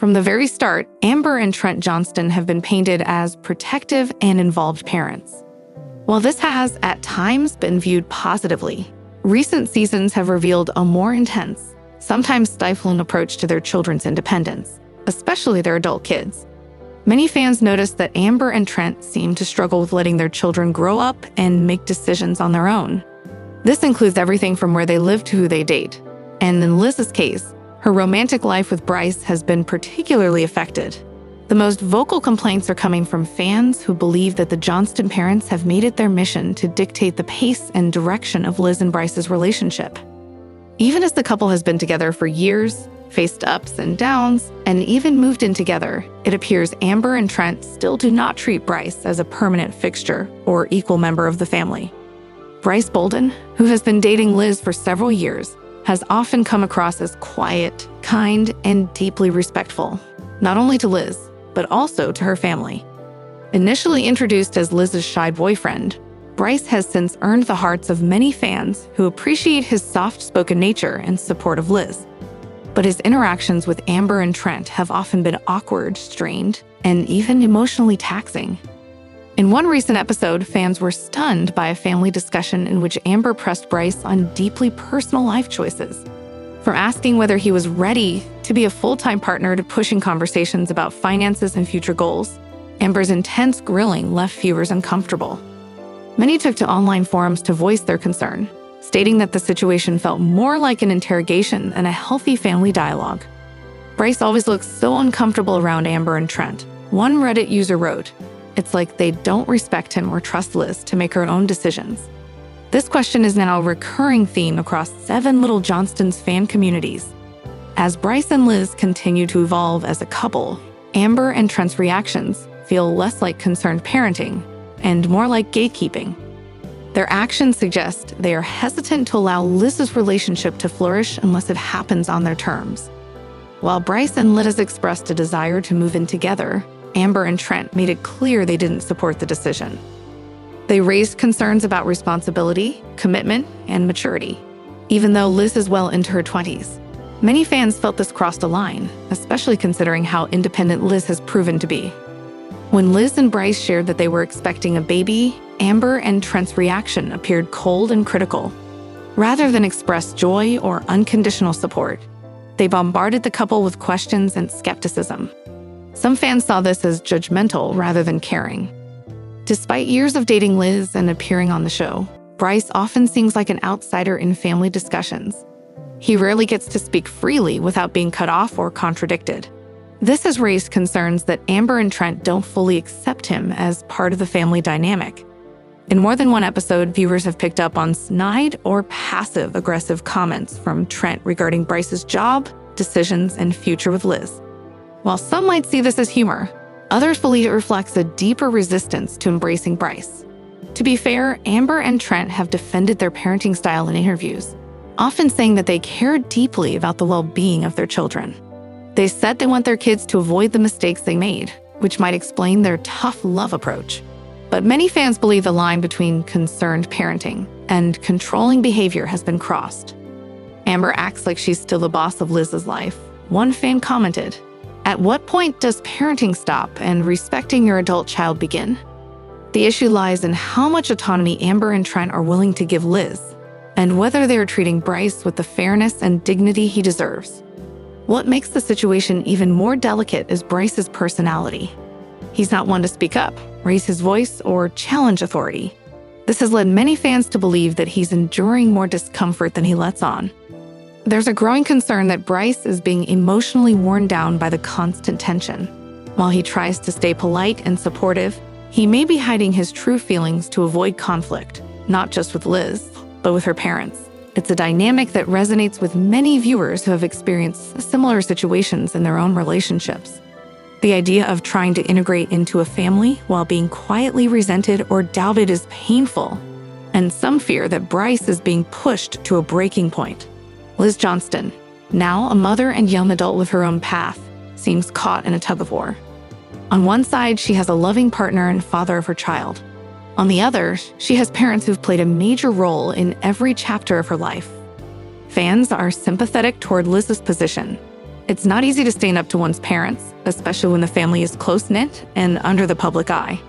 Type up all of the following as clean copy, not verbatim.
From the very start, Amber and Trent Johnston have been painted as protective and involved parents. While this has, at times, been viewed positively, recent seasons have revealed a more intense, sometimes stifling approach to their children's independence, especially their adult kids. Many fans noticed that Amber and Trent seem to struggle with letting their children grow up and make decisions on their own. This includes everything from where they live to who they date. And in Liz's case, her romantic life with Brice has been particularly affected. The most vocal complaints are coming from fans who believe that the Johnston parents have made it their mission to dictate the pace and direction of Liz and Brice's relationship. Even as the couple has been together for years, faced ups and downs, and even moved in together, it appears Amber and Trent still do not treat Brice as a permanent fixture or equal member of the family. Brice Bolden, who has been dating Liz for several years, has often come across as quiet, kind, and deeply respectful, not only to Liz, but also to her family. Initially introduced as Liz's shy boyfriend, Brice has since earned the hearts of many fans who appreciate his soft-spoken nature and support of Liz. But his interactions with Amber and Trent have often been awkward, strained, and even emotionally taxing. In one recent episode, fans were stunned by a family discussion in which Amber pressed Brice on deeply personal life choices. From asking whether he was ready to be a full-time partner to pushing conversations about finances and future goals, Amber's intense grilling left viewers uncomfortable. Many took to online forums to voice their concern, stating that the situation felt more like an interrogation than a healthy family dialogue. Brice always looks so uncomfortable around Amber and Trent. One Reddit user wrote, "It's like they don't respect him or trust Liz to make her own decisions." This question is now a recurring theme across 7 Little Johnstons fan communities. As Brice and Liz continue to evolve as a couple, Amber and Trent's reactions feel less like concerned parenting and more like gatekeeping. Their actions suggest they are hesitant to allow Liz's relationship to flourish unless it happens on their terms. While Brice and Liz expressed a desire to move in together, Amber and Trent made it clear they didn't support the decision. They raised concerns about responsibility, commitment, and maturity. Even though Liz is well into her 20s, many fans felt this crossed a line, especially considering how independent Liz has proven to be. When Liz and Brice shared that they were expecting a baby, Amber and Trent's reaction appeared cold and critical. Rather than express joy or unconditional support, they bombarded the couple with questions and skepticism. Some fans saw this as judgmental rather than caring. Despite years of dating Liz and appearing on the show, Brice often seems like an outsider in family discussions. He rarely gets to speak freely without being cut off or contradicted. This has raised concerns that Amber and Trent don't fully accept him as part of the family dynamic. In more than one episode, viewers have picked up on snide or passive-aggressive comments from Trent regarding Brice's job, decisions, and future with Liz. While some might see this as humor, others believe it reflects a deeper resistance to embracing Brice. To be fair, Amber and Trent have defended their parenting style in interviews, often saying that they care deeply about the well-being of their children. They said they want their kids to avoid the mistakes they made, which might explain their tough love approach. But many fans believe the line between concerned parenting and controlling behavior has been crossed. Amber acts like she's still the boss of Liz's life. One fan commented, "At what point does parenting stop and respecting your adult child begin?" The issue lies in how much autonomy Amber and Trent are willing to give Liz, and whether they are treating Brice with the fairness and dignity he deserves. What makes the situation even more delicate is Brice's personality. He's not one to speak up, raise his voice, or challenge authority. This has led many fans to believe that he's enduring more discomfort than he lets on. There's a growing concern that Brice is being emotionally worn down by the constant tension. While he tries to stay polite and supportive, he may be hiding his true feelings to avoid conflict, not just with Liz, but with her parents. It's a dynamic that resonates with many viewers who have experienced similar situations in their own relationships. The idea of trying to integrate into a family while being quietly resented or doubted is painful, and some fear that Brice is being pushed to a breaking point. Liz Johnston, now a mother and young adult with her own path, seems caught in a tug-of-war. On one side, she has a loving partner and father of her child. On the other, she has parents who've played a major role in every chapter of her life. Fans are sympathetic toward Liz's position, It's not easy to stand up to one's parents, especially when the family is close-knit and under the public eye.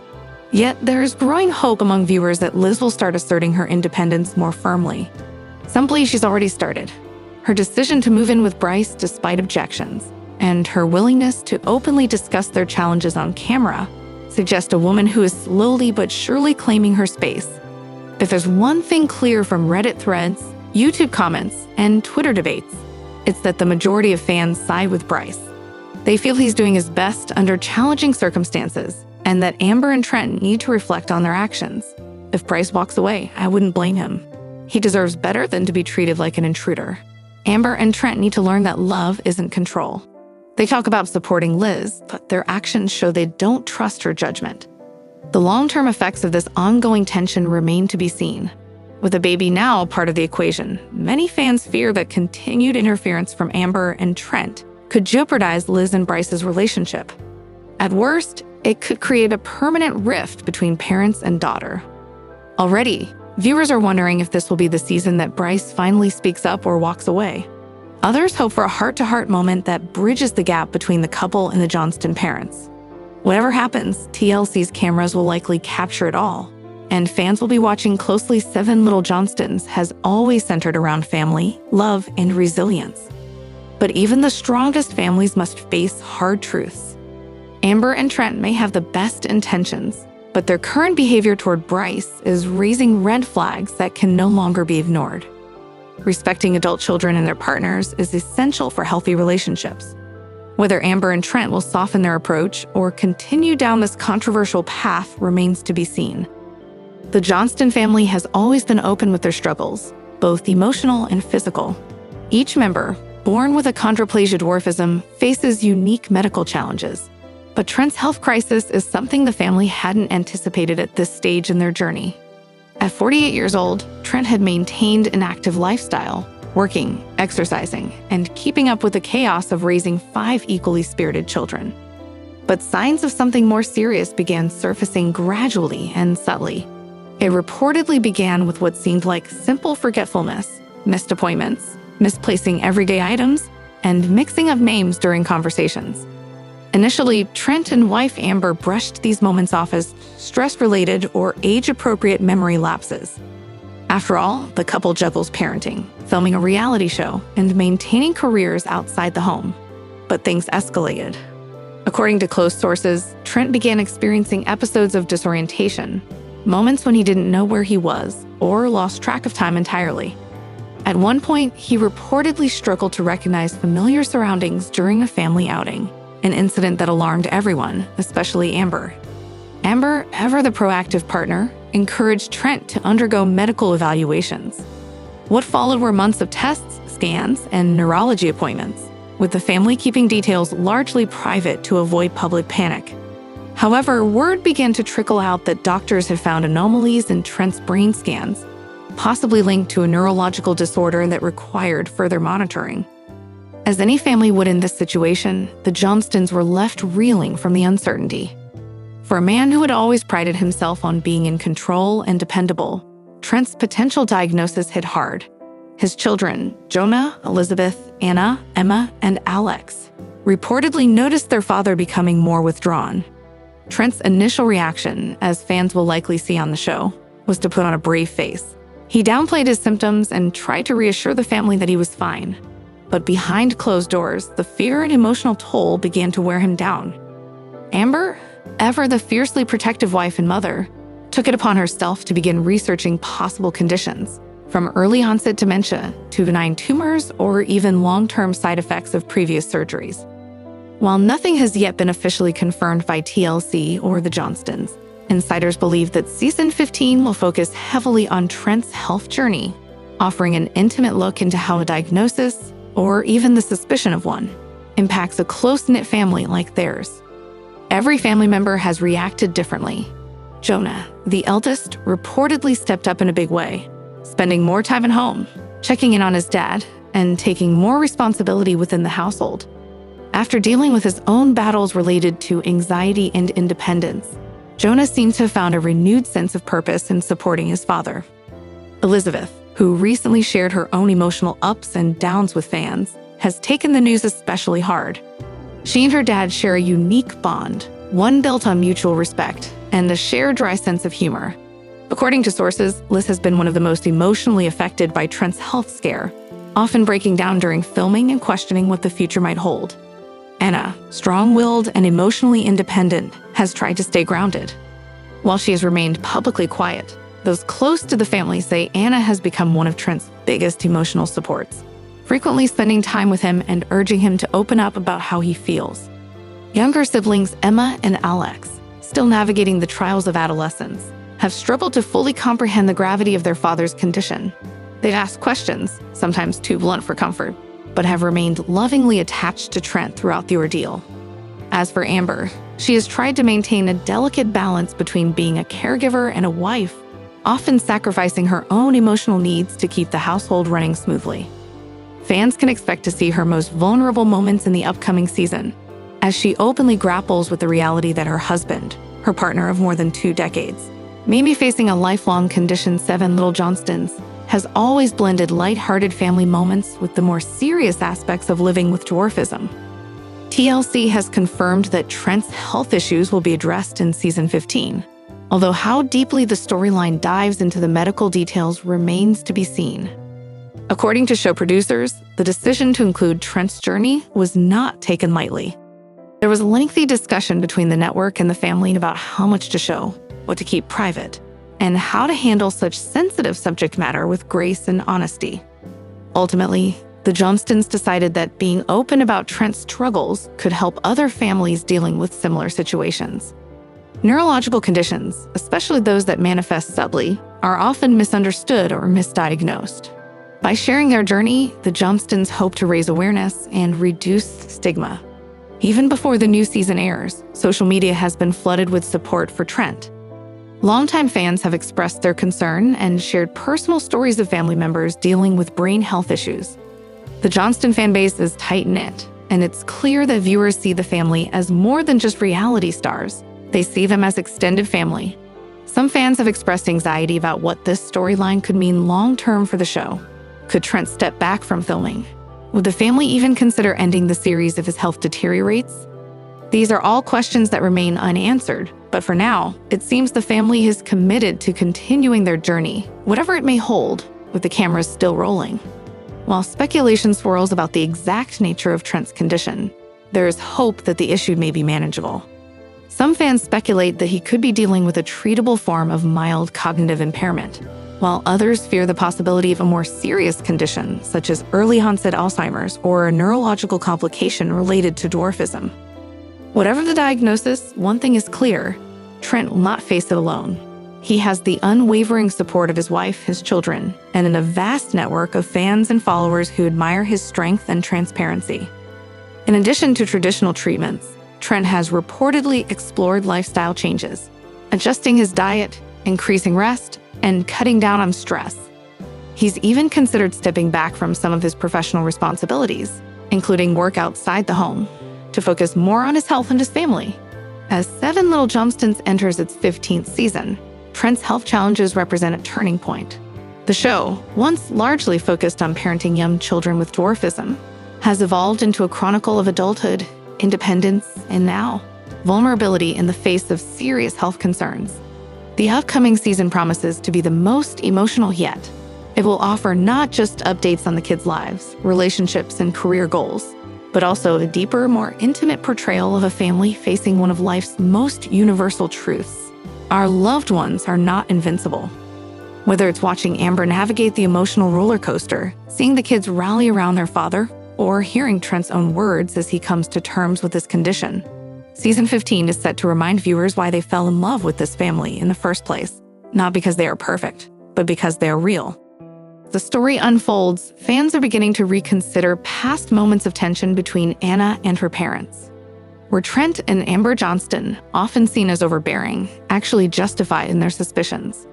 Yet, there's growing hope among viewers that Liz will start asserting her independence more firmly. Some believe she's already started. Her decision to move in with Brice despite objections, and her willingness to openly discuss their challenges on camera, suggest a woman who is slowly but surely claiming her space. If there's one thing clear from Reddit threads, YouTube comments, and Twitter debates, it's that the majority of fans side with Brice. They feel he's doing his best under challenging circumstances, and that Amber and Trent need to reflect on their actions. If Brice walks away, I wouldn't blame him. He deserves better than to be treated like an intruder. Amber and Trent need to learn that love isn't control. They talk about supporting Liz, but their actions show they don't trust her judgment. The long-term effects of this ongoing tension remain to be seen. With a baby now part of the equation, many fans fear that continued interference from Amber and Trent could jeopardize Liz and Brice's relationship. At worst, it could create a permanent rift between parents and daughter. Already, viewers are wondering if this will be the season that Brice finally speaks up or walks away. Others hope for a heart-to-heart moment that bridges the gap between the couple and the Johnston parents. Whatever happens, TLC's cameras will likely capture it all, and fans will be watching closely. Little Johnstons has always centered around family, love, and resilience. But even the strongest families must face hard truths. Amber and Trent may have the best intentions, but their current behavior toward Brice is raising red flags that can no longer be ignored. Respecting adult children and their partners is essential for healthy relationships. Whether Amber and Trent will soften their approach or continue down this controversial path remains to be seen. The Johnston family has always been open with their struggles, both emotional and physical. Each member, born with achondroplasia dwarfism, faces unique medical challenges. But Trent's health crisis is something the family hadn't anticipated at this stage in their journey. At 48 years old, Trent had maintained an active lifestyle, working, exercising, and keeping up with the chaos of raising 5 equally spirited children. But signs of something more serious began surfacing gradually and subtly. It reportedly began with what seemed like simple forgetfulness, missed appointments, misplacing everyday items, and mixing of names during conversations. Initially, Trent and wife Amber brushed these moments off as stress-related or age-appropriate memory lapses. After all, the couple juggles parenting, filming a reality show, and maintaining careers outside the home. But things escalated. According to close sources, Trent began experiencing episodes of disorientation, moments when he didn't know where he was or lost track of time entirely. At one point, he reportedly struggled to recognize familiar surroundings during a family outing, an incident that alarmed everyone, especially Amber. Amber, ever the proactive partner, encouraged Trent to undergo medical evaluations. What followed were months of tests, scans, and neurology appointments, with the family keeping details largely private to avoid public panic. However, word began to trickle out that doctors had found anomalies in Trent's brain scans, possibly linked to a neurological disorder that required further monitoring. As any family would in this situation, the Johnstons were left reeling from the uncertainty. For a man who had always prided himself on being in control and dependable, Trent's potential diagnosis hit hard. His children, Jonah, Elizabeth, Anna, Emma, and Alex, reportedly noticed their father becoming more withdrawn. Trent's initial reaction, as fans will likely see on the show, was to put on a brave face. He downplayed his symptoms and tried to reassure the family that he was fine. But behind closed doors, the fear and emotional toll began to wear him down. Amber, ever the fiercely protective wife and mother, took it upon herself to begin researching possible conditions, from early onset dementia to benign tumors or even long-term side effects of previous surgeries. While nothing has yet been officially confirmed by TLC or the Johnstons, insiders believe that Season 15 will focus heavily on Trent's health journey, offering an intimate look into how a diagnosis, or even the suspicion of one, impacts a close-knit family like theirs. Every family member has reacted differently. Jonah, the eldest, reportedly stepped up in a big way, spending more time at home, checking in on his dad, and taking more responsibility within the household. After dealing with his own battles related to anxiety and independence, Jonah seems to have found a renewed sense of purpose in supporting his father. Elizabeth, who recently shared her own emotional ups and downs with fans, has taken the news especially hard. She and her dad share a unique bond, one built on mutual respect and a shared dry sense of humor. According to sources, Liz has been one of the most emotionally affected by Trent's health scare, often breaking down during filming and questioning what the future might hold. Anna, strong-willed and emotionally independent, has tried to stay grounded. While she has remained publicly quiet, those close to the family say Anna has become one of Trent's biggest emotional supports, frequently spending time with him and urging him to open up about how he feels. Younger siblings Emma and Alex, still navigating the trials of adolescence, have struggled to fully comprehend the gravity of their father's condition. They've asked questions, sometimes too blunt for comfort, but have remained lovingly attached to Trent throughout the ordeal. As for Amber, she has tried to maintain a delicate balance between being a caregiver and a wife, often sacrificing her own emotional needs to keep the household running smoothly. Fans can expect to see her most vulnerable moments in the upcoming season, as she openly grapples with the reality that her husband, her partner of more than 2 decades, may be facing a lifelong condition. 7 Little Johnstons has always blended lighthearted family moments with the more serious aspects of living with dwarfism. TLC has confirmed that Trent's health issues will be addressed in season 15, although how deeply the storyline dives into the medical details remains to be seen. According to show producers, the decision to include Trent's journey was not taken lightly. There was a lengthy discussion between the network and the family about how much to show, what to keep private, and how to handle such sensitive subject matter with grace and honesty. Ultimately, the Johnstons decided that being open about Trent's struggles could help other families dealing with similar situations. Neurological conditions, especially those that manifest subtly, are often misunderstood or misdiagnosed. By sharing their journey, the Johnstons hope to raise awareness and reduce stigma. Even before the new season airs, social media has been flooded with support for Trent. Longtime fans have expressed their concern and shared personal stories of family members dealing with brain health issues. The Johnston fan base is tight-knit, and it's clear that viewers see the family as more than just reality stars. They see them as extended family. Some fans have expressed anxiety about what this storyline could mean long-term for the show. Could Trent step back from filming? Would the family even consider ending the series if his health deteriorates? These are all questions that remain unanswered, but for now, it seems the family is committed to continuing their journey, whatever it may hold, with the cameras still rolling. While speculation swirls about the exact nature of Trent's condition, there is hope that the issue may be manageable. Some fans speculate that he could be dealing with a treatable form of mild cognitive impairment, while others fear the possibility of a more serious condition, such as early-onset Alzheimer's or a neurological complication related to dwarfism. Whatever the diagnosis, one thing is clear: Trent will not face it alone. He has the unwavering support of his wife, his children, and a vast network of fans and followers who admire his strength and transparency. In addition to traditional treatments, Trent has reportedly explored lifestyle changes, adjusting his diet, increasing rest, and cutting down on stress. He's even considered stepping back from some of his professional responsibilities, including work outside the home, to focus more on his health and his family. As 7 Little Johnstons enters its 15th season, Trent's health challenges represent a turning point. The show, once largely focused on parenting young children with dwarfism, has evolved into a chronicle of adulthood, independence, and now, vulnerability in the face of serious health concerns. The upcoming season promises to be the most emotional yet. It will offer not just updates on the kids' lives, relationships, and career goals, but also a deeper, more intimate portrayal of a family facing one of life's most universal truths. Our loved ones are not invincible. Whether it's watching Amber navigate the emotional roller coaster, seeing the kids rally around their father, or hearing Trent's own words as he comes to terms with his condition, Season 15 is set to remind viewers why they fell in love with this family in the first place, not because they are perfect, but because they are real. The story unfolds, fans are beginning to reconsider past moments of tension between Anna and her parents. Were Trent and Amber Johnston, often seen as overbearing, actually justified in their suspicions?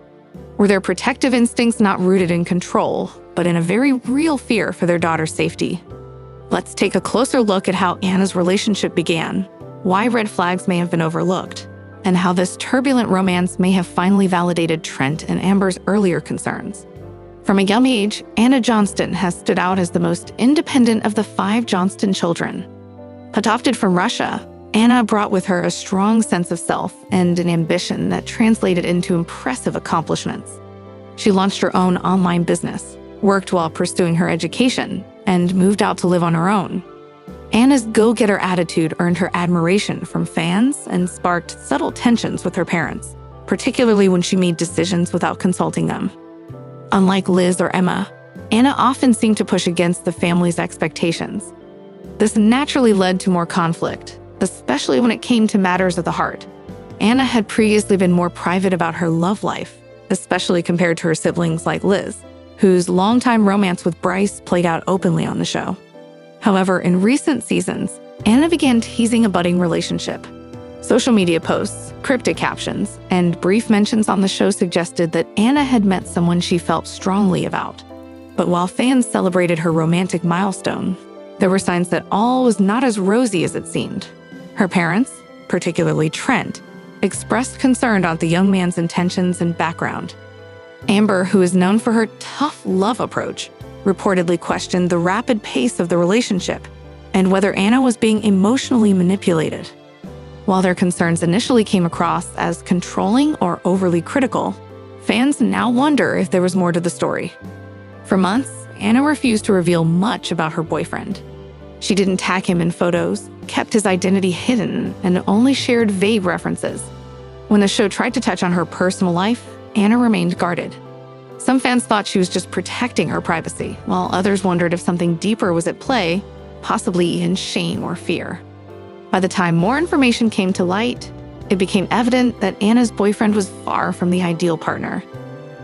Were their protective instincts not rooted in control, but in a very real fear for their daughter's safety? Let's take a closer look at how Anna's relationship began, why red flags may have been overlooked, and how this turbulent romance may have finally validated Trent and Amber's earlier concerns. From a young age, Anna Johnston has stood out as the most independent of the 5 Johnston children. Adopted from Russia, Anna brought with her a strong sense of self and an ambition that translated into impressive accomplishments. She launched her own online business, worked while pursuing her education, and moved out to live on her own. Anna's go-getter attitude earned her admiration from fans and sparked subtle tensions with her parents, particularly when she made decisions without consulting them. Unlike Liz or Emma, Anna often seemed to push against the family's expectations. This naturally led to more conflict, especially when it came to matters of the heart. Anna had previously been more private about her love life, especially compared to her siblings like Liz, whose longtime romance with Brice played out openly on the show. However, in recent seasons, Anna began teasing a budding relationship. Social media posts, cryptic captions, and brief mentions on the show suggested that Anna had met someone she felt strongly about. But while fans celebrated her romantic milestone, there were signs that all was not as rosy as it seemed. Her parents, particularly Trent, expressed concern about the young man's intentions and background. Amber, who is known for her tough love approach, reportedly questioned the rapid pace of the relationship and whether Anna was being emotionally manipulated. While their concerns initially came across as controlling or overly critical, fans now wonder if there was more to the story. For months, Anna refused to reveal much about her boyfriend. She didn't tag him in photos, kept his identity hidden, and only shared vague references. When the show tried to touch on her personal life, Anna remained guarded. Some fans thought she was just protecting her privacy, while others wondered if something deeper was at play, possibly in shame or fear. By the time more information came to light, it became evident that Anna's boyfriend was far from the ideal partner.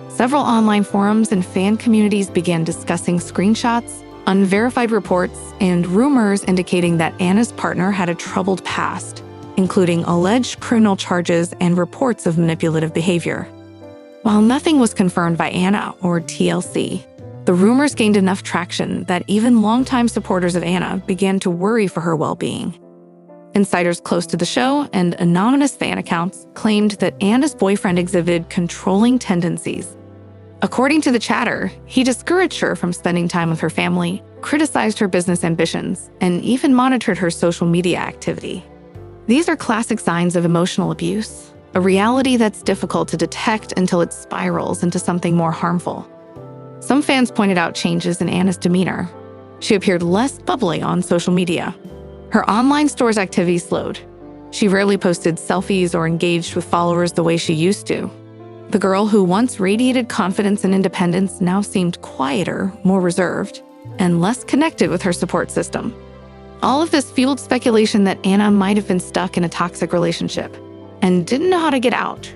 Several online forums and fan communities began discussing screenshots, unverified reports, and rumors indicating that Anna's partner had a troubled past, including alleged criminal charges and reports of manipulative behavior. While nothing was confirmed by Anna or TLC, the rumors gained enough traction that even longtime supporters of Anna began to worry for her well-being. Insiders close to the show and anonymous fan accounts claimed that Anna's boyfriend exhibited controlling tendencies. According to the chatter, he discouraged her from spending time with her family, criticized her business ambitions, and even monitored her social media activity. These are classic signs of emotional abuse, a reality that's difficult to detect until it spirals into something more harmful. Some fans pointed out changes in Anna's demeanor. She appeared less bubbly on social media. Her online store's activity slowed. She rarely posted selfies or engaged with followers the way she used to. The girl who once radiated confidence and independence now seemed quieter, more reserved, and less connected with her support system. All of this fueled speculation that Anna might have been stuck in a toxic relationship and didn't know how to get out.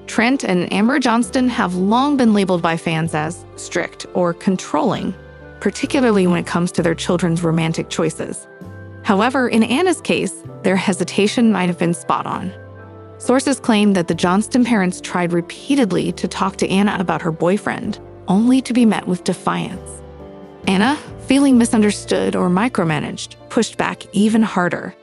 Trent and Amber Johnston have long been labeled by fans as strict or controlling, particularly when it comes to their children's romantic choices. However, in Anna's case, their hesitation might have been spot on. Sources claim that the Johnston parents tried repeatedly to talk to Anna about her boyfriend, only to be met with defiance. Anna, feeling misunderstood or micromanaged, pushed back even harder.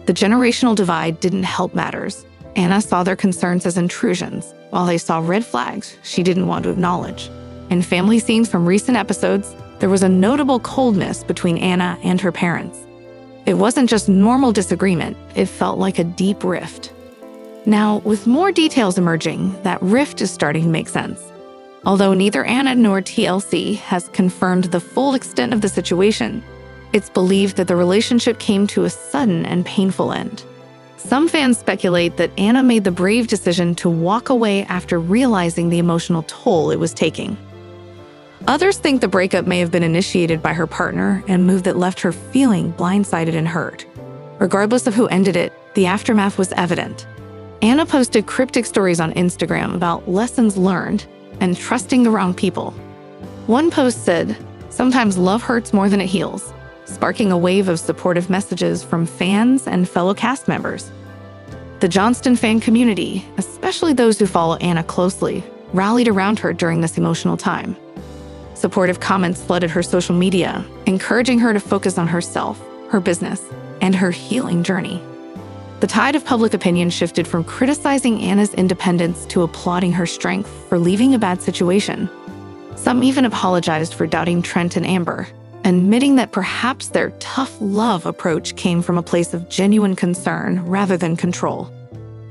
The generational divide didn't help matters. Anna saw their concerns as intrusions, while they saw red flags she didn't want to acknowledge. In family scenes from recent episodes, there was a notable coldness between Anna and her parents. It wasn't just normal disagreement, it felt like a deep rift. Now, with more details emerging, that rift is starting to make sense. Although neither Anna nor TLC has confirmed the full extent of the situation, it's believed that the relationship came to a sudden and painful end. Some fans speculate that Anna made the brave decision to walk away after realizing the emotional toll it was taking. Others think the breakup may have been initiated by her partner, a move that left her feeling blindsided and hurt. Regardless of who ended it, the aftermath was evident. Anna posted cryptic stories on Instagram about lessons learned and trusting the wrong people. One post said, "Sometimes love hurts more than it heals," sparking a wave of supportive messages from fans and fellow cast members. The Johnston fan community, especially those who follow Anna closely, rallied around her during this emotional time. Supportive comments flooded her social media, encouraging her to focus on herself, her business, and her healing journey. The tide of public opinion shifted from criticizing Anna's independence to applauding her strength for leaving a bad situation. Some even apologized for doubting Trent and Amber, admitting that perhaps their tough love approach came from a place of genuine concern rather than control.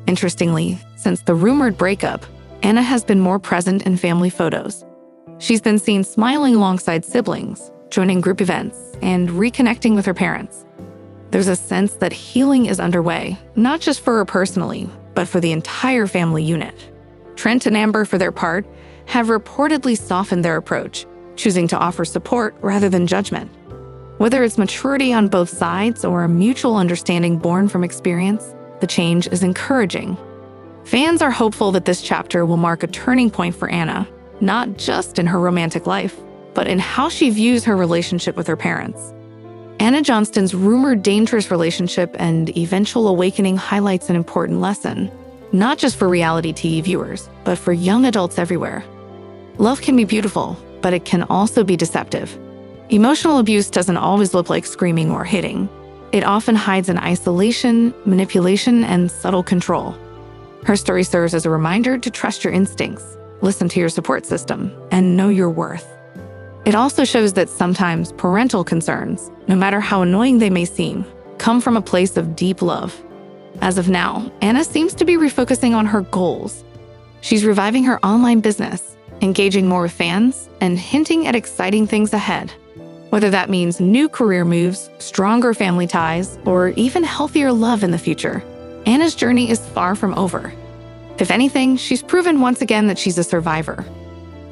Interestingly, since the rumored breakup, Anna has been more present in family photos. She's been seen smiling alongside siblings, joining group events, and reconnecting with her parents. There's a sense that healing is underway, not just for her personally, but for the entire family unit. Trent and Amber, for their part, have reportedly softened their approach, choosing to offer support rather than judgment. Whether it's maturity on both sides or a mutual understanding born from experience, the change is encouraging. Fans are hopeful that this chapter will mark a turning point for Anna, not just in her romantic life, but in how she views her relationship with her parents. Anna Johnston's rumored dangerous relationship and eventual awakening highlights an important lesson, not just for reality TV viewers, but for young adults everywhere. Love can be beautiful, but it can also be deceptive. Emotional abuse doesn't always look like screaming or hitting. It often hides in isolation, manipulation, and subtle control. Her story serves as a reminder to trust your instincts, listen to your support system, and know your worth. It also shows that sometimes parental concerns, no matter how annoying they may seem, come from a place of deep love. As of now, Anna seems to be refocusing on her goals. She's reviving her online business, engaging more with fans, and hinting at exciting things ahead. Whether that means new career moves, stronger family ties, or even healthier love in the future, Anna's journey is far from over. If anything, she's proven once again that she's a survivor.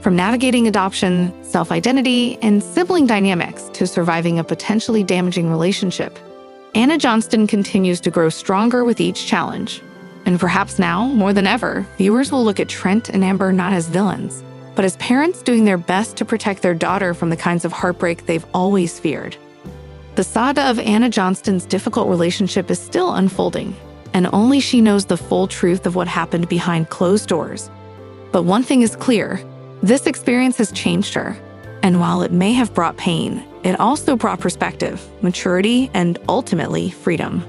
From navigating adoption, self-identity, and sibling dynamics to surviving a potentially damaging relationship, Anna Johnston continues to grow stronger with each challenge. And perhaps now, more than ever, viewers will look at Trent and Amber not as villains, but as parents doing their best to protect their daughter from the kinds of heartbreak they've always feared. The saga of Anna Johnston's difficult relationship is still unfolding, and only she knows the full truth of what happened behind closed doors. But one thing is clear: this experience has changed her. And while it may have brought pain, it also brought perspective, maturity, and ultimately freedom.